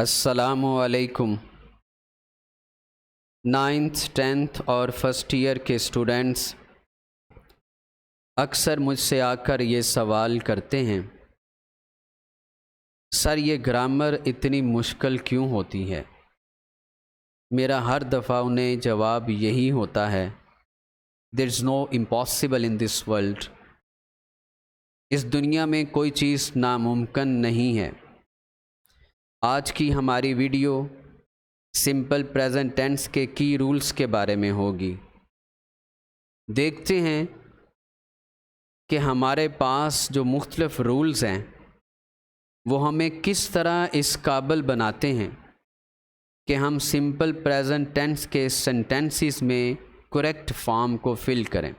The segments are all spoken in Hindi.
अस्सलामुअलैकुम। नाइन्थ, टेंथ और फर्स्ट ईयर के स्टूडेंट्स अक्सर मुझसे आकर ये सवाल करते हैं, सर ये ग्रामर इतनी मुश्किल क्यों होती है। मेरा हर दफ़ा उन्हें जवाब यही होता है, there is no impossible in this world. इस दुनिया में कोई चीज़ नामुमकिन नहीं है। आज की हमारी वीडियो सिंपल प्रेजेंट टेंस के की रूल्स के बारे में होगी। देखते हैं कि हमारे पास जो मुख्तलिफ रूल्स हैं वो हमें किस तरह इस काबिल बनाते हैं कि हम सिंपल प्रेजेंट टेंस के सेंटेंसेस में करेक्ट फॉर्म को फिल करें।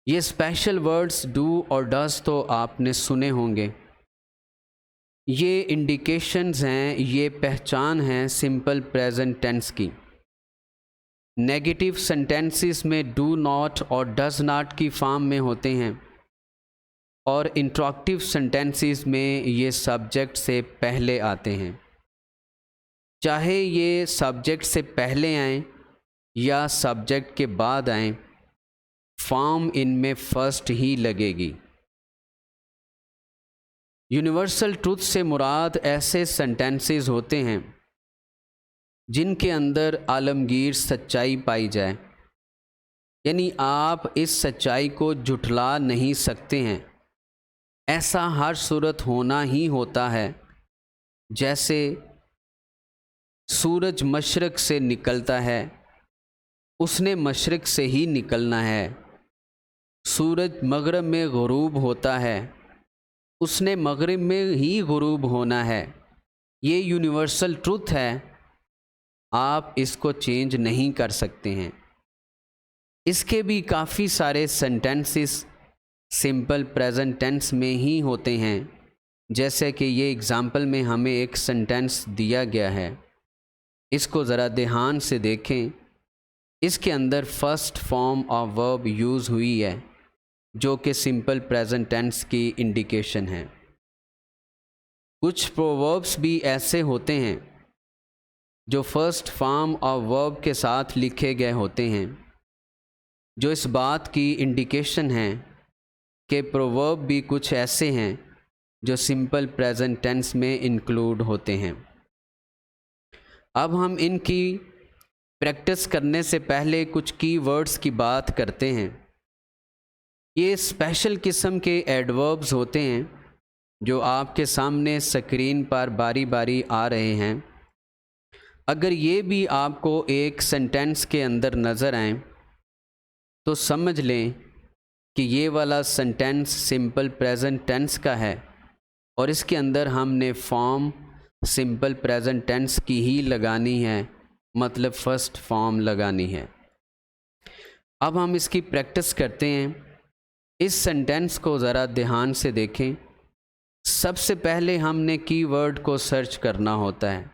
ये स्पेशल वर्ड्स डू और डज तो आपने सुने होंगे। ये इंडिकेशंस हैं, ये पहचान है सिंपल प्रेजेंट टेंस की। नेगेटिव सेंटेंसेस में डू नॉट और डज नॉट की फॉर्म में होते हैं और इंट्रोगेटिव सेंटेंसेस में ये सब्जेक्ट से पहले आते हैं। चाहे ये सब्जेक्ट से पहले आएँ या सब्जेक्ट के बाद आएँ, फॉर्म इनमें फर्स्ट ही लगेगी। यूनिवर्सल ट्रूथ से मुराद ऐसे सेंटेंसेस होते हैं जिनके अंदर आलमगीर सच्चाई पाई जाए, यानी आप इस सच्चाई को झुठला नहीं सकते हैं। ऐसा हर सूरत होना ही होता है। जैसे सूरज मशरक़ से निकलता है, उसने मशरक़ से ही निकलना है। सूरज मगरिब में गुरूब होता है, उसने मगरिब में ही गुरूब होना है। ये यूनिवर्सल ट्रूथ है, आप इसको चेंज नहीं कर सकते हैं। इसके भी काफ़ी सारे सेंटेंसेस सिंपल प्रेजेंट टेंस में ही होते हैं। जैसे कि ये एग्ज़ाम्पल में हमें एक सेंटेंस दिया गया है, इसको ज़रा ध्यान से देखें। इसके अंदर first form of verb use हुई है जो कि सिंपल प्रेजेंट टेंस की इंडिकेशन है। कुछ प्रोवर्ब्स भी ऐसे होते हैं जो फर्स्ट फॉर्म ऑफ वर्ब के साथ लिखे गए होते हैं, जो इस बात की इंडिकेशन है कि प्रोवर्ब भी कुछ ऐसे हैं जो सिंपल प्रेजेंट टेंस में इंक्लूड होते हैं। अब हम इनकी प्रैक्टिस करने से पहले कुछ की वर्ड्स की बात करते हैं। ये स्पेशल किस्म के एडवर्ब्स होते हैं जो आपके सामने स्क्रीन पर बारी बारी आ रहे हैं। अगर ये भी आपको एक सेंटेंस के अंदर नज़र आए तो समझ लें कि ये वाला सेंटेंस सिंपल प्रेजेंट टेंस का है और इसके अंदर हमने फॉर्म सिंपल प्रेजेंट टेंस की ही लगानी है, मतलब फर्स्ट फॉर्म लगानी है। अब हम इसकी प्रैक्टिस करते हैं। इस सेंटेंस को ज़रा ध्यान से देखें। सबसे पहले हमने कीवर्ड को सर्च करना होता है।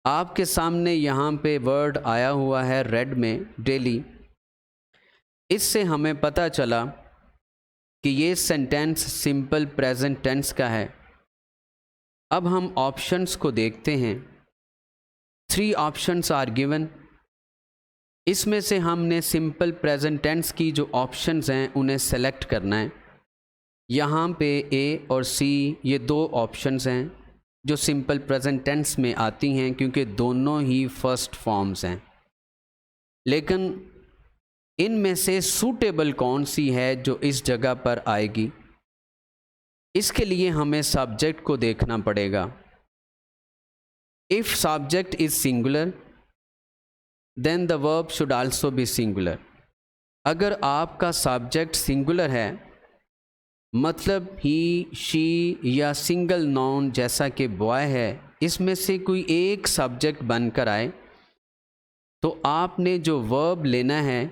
आपके सामने यहाँ पे वर्ड आया हुआ है रेड में, डेली। इससे हमें पता चला कि ये सेंटेंस सिंपल प्रेजेंट टेंस का है। अब हम ऑप्शंस को देखते हैं। 3 ऑप्शंस आर गिवन। इसमें से हमने सिंपल प्रेजेंट टेंस की जो ऑप्शंस हैं उन्हें सेलेक्ट करना है। यहाँ पे ए और सी ये 2 ऑप्शंस हैं जो सिंपल प्रेजेंट टेंस में आती हैं क्योंकि दोनों ही फर्स्ट फॉर्म्स हैं। लेकिन इनमें से सूटेबल कौन सी है जो इस जगह पर आएगी, इसके लिए हमें सब्जेक्ट को देखना पड़ेगा। If subject is singular then the verb should also be singular. अगर आपका सब्जेक्ट सिंगुलर है, मतलब ही, शी या सिंगल नाउन जैसा कि बॉय है, इसमें से कोई एक सब्जेक्ट बनकर आए तो आपने जो वर्ब लेना है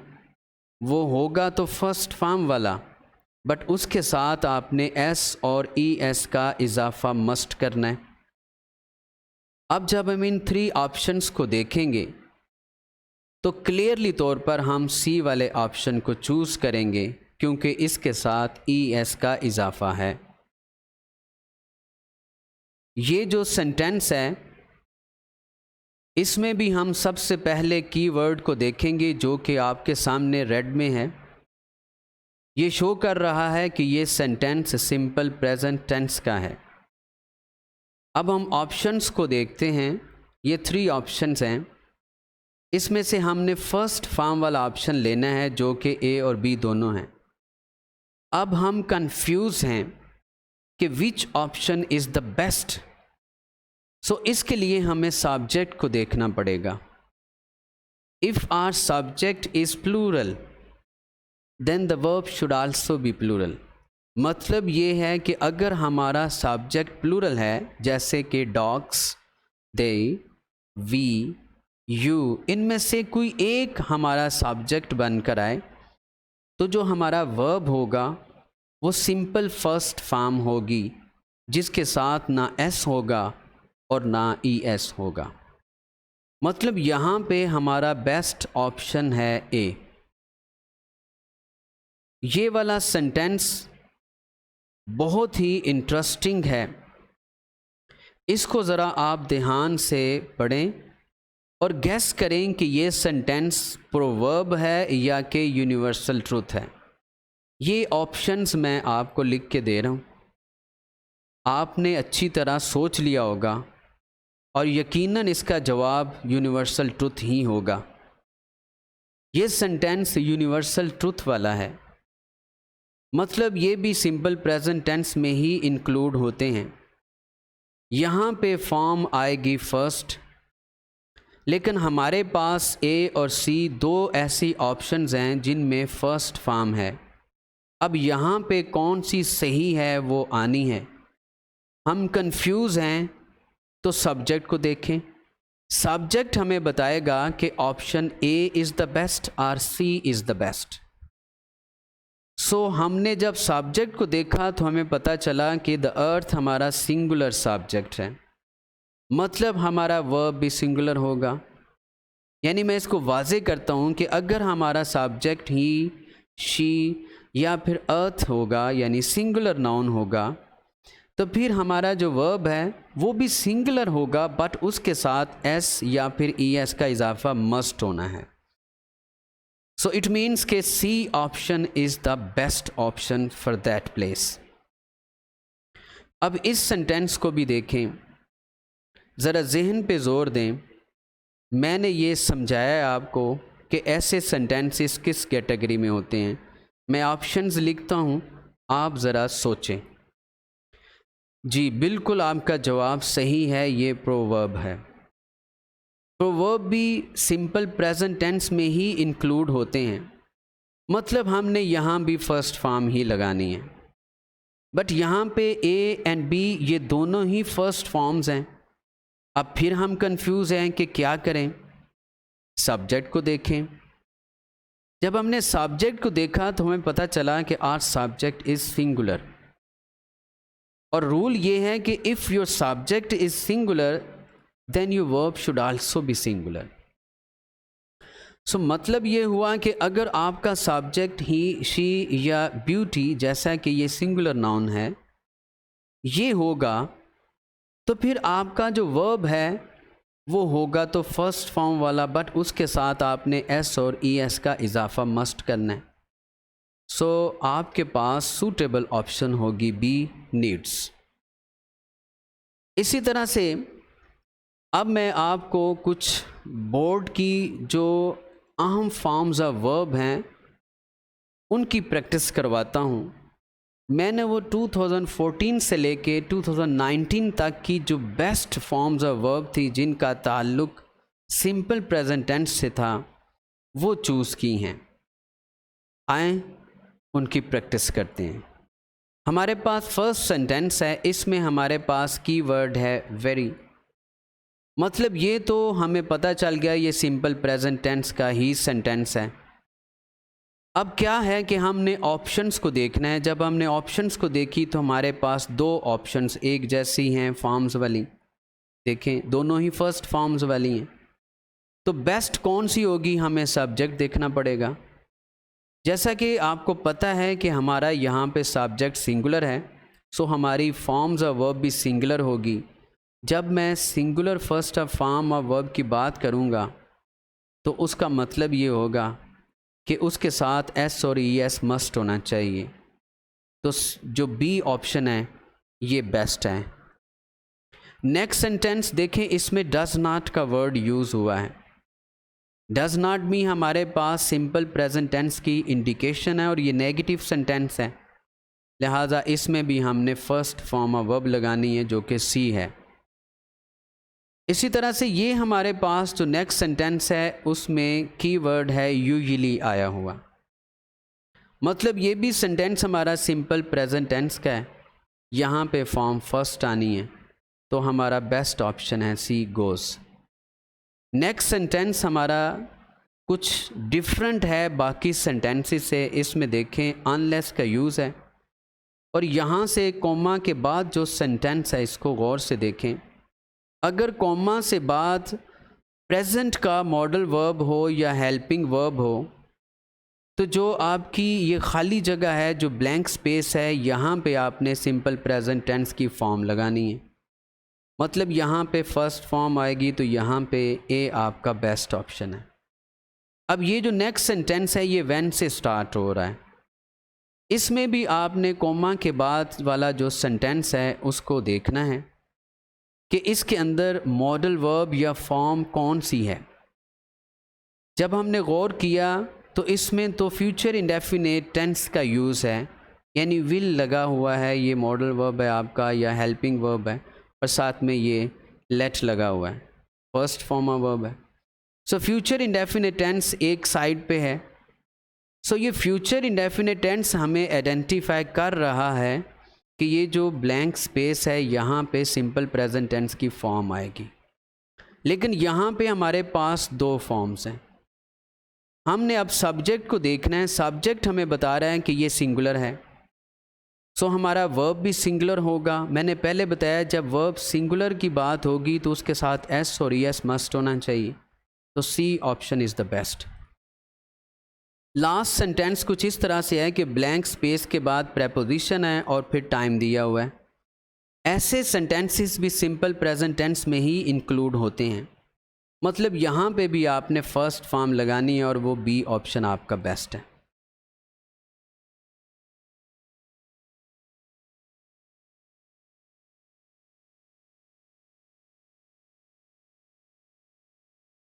वो होगा तो फर्स्ट फॉर्म वाला, बट उसके साथ आपने एस और ई एस का इजाफा मस्ट करना है। अब जब हम इन 3 ऑप्शंस को देखेंगे तो क्लियरली तौर पर हम सी वाले ऑप्शन को चूज़ करेंगे क्योंकि इसके साथ ई एस का इजाफा है। ये जो सेंटेंस है इसमें भी हम सबसे पहले कीवर्ड को देखेंगे जो कि आपके सामने रेड में है। ये शो कर रहा है कि ये सेंटेंस सिंपल प्रेजेंट टेंस का है। अब हम ऑप्शंस को देखते हैं। ये 3 ऑप्शंस हैं। इसमें से हमने फर्स्ट फॉर्म वाला ऑप्शन लेना है जो कि ए और बी दोनों हैं। अब हम कंफ्यूज हैं कि which option is the best. So इसके लिए हमें सब्जेक्ट को देखना पड़ेगा। If our subject is plural then the verb should also be plural. मतलब ये है कि अगर हमारा सब्जेक्ट प्लूरल है, जैसे कि डॉग्स, दे, वी, यू, इनमें से कोई एक हमारा सब्जेक्ट बनकर आए तो जो हमारा वर्ब होगा वो सिंपल फर्स्ट फॉर्म होगी जिसके साथ ना एस होगा और ना ई एस होगा। मतलब यहाँ पे हमारा बेस्ट ऑप्शन है ए। ये वाला सेंटेंस बहुत ही इंटरेस्टिंग है। इसको ज़रा आप ध्यान से पढ़ें और गैस करें कि ये सेंटेंस प्रोवर्ब है या कि यूनिवर्सल ट्रूथ है। ये ऑप्शंस मैं आपको लिख के दे रहा हूँ। आपने अच्छी तरह सोच लिया होगा और यकीनन इसका जवाब यूनिवर्सल ट्रूथ ही होगा। ये सेंटेंस यूनिवर्सल ट्रूथ वाला है। मतलब ये भी सिंपल प्रेजेंट टेंस में ही इंक्लूड होते हैं। यहाँ पे फॉर्म आएगी फर्स्ट, लेकिन हमारे पास ए और सी 2 ऐसी ऑप्शंस हैं जिनमें फर्स्ट फॉर्म है। अब यहाँ पे कौन सी सही है वो आनी है। हम कंफ्यूज हैं तो सब्जेक्ट को देखें। सब्जेक्ट हमें बताएगा कि option A is the best और सी इज़ द बेस्ट। सो हमने जब सब्जेक्ट को देखा तो हमें पता चला कि द अर्थ हमारा सिंगुलर सब्जेक्ट है। मतलब हमारा वर्ब भी सिंगुलर होगा। यानी मैं इसको वाज़े करता हूँ कि अगर हमारा सब्जेक्ट ही, शी या फिर अर्थ होगा यानी सिंगुलर नाउन होगा तो फिर हमारा जो वर्ब है वो भी सिंगुलर होगा, बट उसके साथ एस या फिर ई एस का इजाफा मस्ट होना है। सो इट मीन्स के C option is the best option for that place. अब इस सेंटेंस को भी देखें, ज़रा जहन पे ज़ोर दें। मैंने ये समझाया आपको कि ऐसे सेंटेंसेस किस कैटेगरी में होते हैं। मैं ऑप्शंस लिखता हूँ, आप ज़रा सोचें। जी बिल्कुल, आपका जवाब सही है, ये प्रोवर्ब है। प्रोवर्ब भी सिंपल प्रेजेंट टेंस में ही इंक्लूड होते हैं। मतलब हमने यहाँ भी फर्स्ट फॉर्म ही लगानी है। बट यहाँ पे ए एंड बी ये दोनों ही फर्स्ट फॉर्म्स हैं। अब फिर हम कंफ्यूज हैं कि क्या करें। सब्जेक्ट को देखें। जब हमने सब्जेक्ट को देखा तो हमें पता चला कि आवर सब्जेक्ट इज़ सिंगुलर। और रूल ये है कि if your subject is singular then your verb should also be singular. So मतलब ये हुआ कि अगर आपका सब्जेक्ट ही, शी या ब्यूटी, जैसा कि ये सिंगुलर नाउन है, ये होगा तो फिर आपका जो वर्ब है वो होगा तो फर्स्ट फॉर्म वाला, बट उसके साथ आपने एस और ई एस का इजाफा मस्ट करना है। सो आपके पास सूटेबल ऑप्शन होगी बी, नीड्स। इसी तरह से अब मैं आपको कुछ बोर्ड की जो अहम फॉर्म्स ऑफ वर्ब हैं उनकी प्रैक्टिस करवाता हूँ। मैंने वो 2014 से लेके 2019 तक की जो बेस्ट फॉर्म्स ऑफ वर्ब थी जिनका ताल्लुक सिंपल प्रेजेंट टेंस से था वो चूज़ की हैं। आएँ उनकी प्रैक्टिस करते हैं। हमारे पास फर्स्ट सेंटेंस है, इसमें हमारे पास कीवर्ड है वेरी। मतलब ये तो हमें पता चल गया ये सिंपल प्रेजेंट टेंस का ही सेंटेंस है। अब क्या है कि हमने ऑप्शंस को देखना है। जब हमने ऑप्शंस को देखी तो हमारे पास 2 ऑप्शंस एक जैसी हैं, फॉर्म्स वाली। देखें दोनों ही फर्स्ट फॉर्म्स वाली हैं। तो बेस्ट कौन सी होगी, हमें सब्जेक्ट देखना पड़ेगा। जैसा कि आपको पता है कि हमारा यहाँ पे सब्जेक्ट सिंगुलर है, सो हमारी फॉर्म्स ऑफ वर्ब भी सिंगुलर होगी। जब मैं singular first of form of verb की बात करूँगा तो उसका मतलब ये होगा कि उसके साथ एस और ई एस मस्ट होना चाहिए। तो जो बी ऑप्शन है ये बेस्ट है। नेक्स्ट सेंटेंस देखें, इसमें डज नॉट का वर्ड यूज़ हुआ है। डज नॉट भी हमारे पास सिंपल प्रेजेंट टेंस की इंडिकेशन है और ये नेगेटिव सेंटेंस है, लिहाजा इसमें भी हमने फर्स्ट फॉर्म ऑफ वर्ब लगानी है जो कि सी है। इसी तरह से ये हमारे पास जो नेक्स्ट सेंटेंस है उसमें कीवर्ड है यूजुअली आया हुआ, मतलब ये भी सेंटेंस हमारा सिंपल प्रेजेंट टेंस का है, यहाँ पे फॉर्म फर्स्ट आनी है, तो हमारा बेस्ट ऑप्शन है सी गोज़। नेक्स्ट सेंटेंस हमारा कुछ डिफरेंट है बाकी सेंटेंसेस से। इसमें देखें अनलेस का यूज़ है और यहाँ से कॉमा के बाद जो सेंटेंस है इसको गौर से देखें। अगर कॉमा से बाद प्रेजेंट का मॉडल वर्ब हो या हेल्पिंग वर्ब हो तो जो आपकी ये खाली जगह है, जो ब्लैंक स्पेस है, यहाँ पे आपने सिंपल प्रेजेंट टेंस की फॉर्म लगानी है। मतलब यहाँ पे फर्स्ट फॉर्म आएगी तो यहाँ पे ए आपका बेस्ट ऑप्शन है। अब ये जो नेक्स्ट सेंटेंस है ये व्हेन से स्टार्ट हो रहा है, इसमें भी आपने कोमा के बाद वाला जो सेंटेंस है उसको देखना है कि इसके अंदर मॉडल वर्ब या फॉर्म कौन सी है। जब हमने गौर किया तो इसमें तो फ्यूचर इंडेफिनेट टेंस का यूज़ है, यानी विल लगा हुआ है, ये मॉडल वर्ब है आपका या हेल्पिंग वर्ब है, और साथ में ये लेट लगा हुआ है, फर्स्ट फॉर्म ऑफ वर्ब है। सो फ्यूचर इंडेफिनेट टेंस एक साइड पे है। सो ये फ्यूचर इंडेफिनेट टेंस हमें आइडेंटिफाई कर रहा है कि ये जो ब्लैंक स्पेस है यहाँ पे सिंपल प्रेजेंट टेंस की फॉर्म आएगी, लेकिन यहाँ पे हमारे पास दो फॉर्म्स हैं। हमने अब सब्जेक्ट को देखना है। सब्जेक्ट हमें बता रहा है कि ये सिंगुलर है, सो हमारा वर्ब भी सिंगुलर होगा। मैंने पहले बताया जब वर्ब सिंगुलर की बात होगी तो उसके साथ एस और एस मस्ट होना चाहिए, तो C option is the best. Last sentence कुछ इस तरह से है कि ब्लैंक स्पेस के बाद प्रेपोजिशन है और फिर टाइम दिया हुआ है। ऐसे सेंटेंसेस भी सिंपल प्रेजेंट टेंस में ही इंक्लूड होते हैं, मतलब यहाँ पे भी आपने फर्स्ट फॉर्म लगानी है और वो बी ऑप्शन आपका बेस्ट है।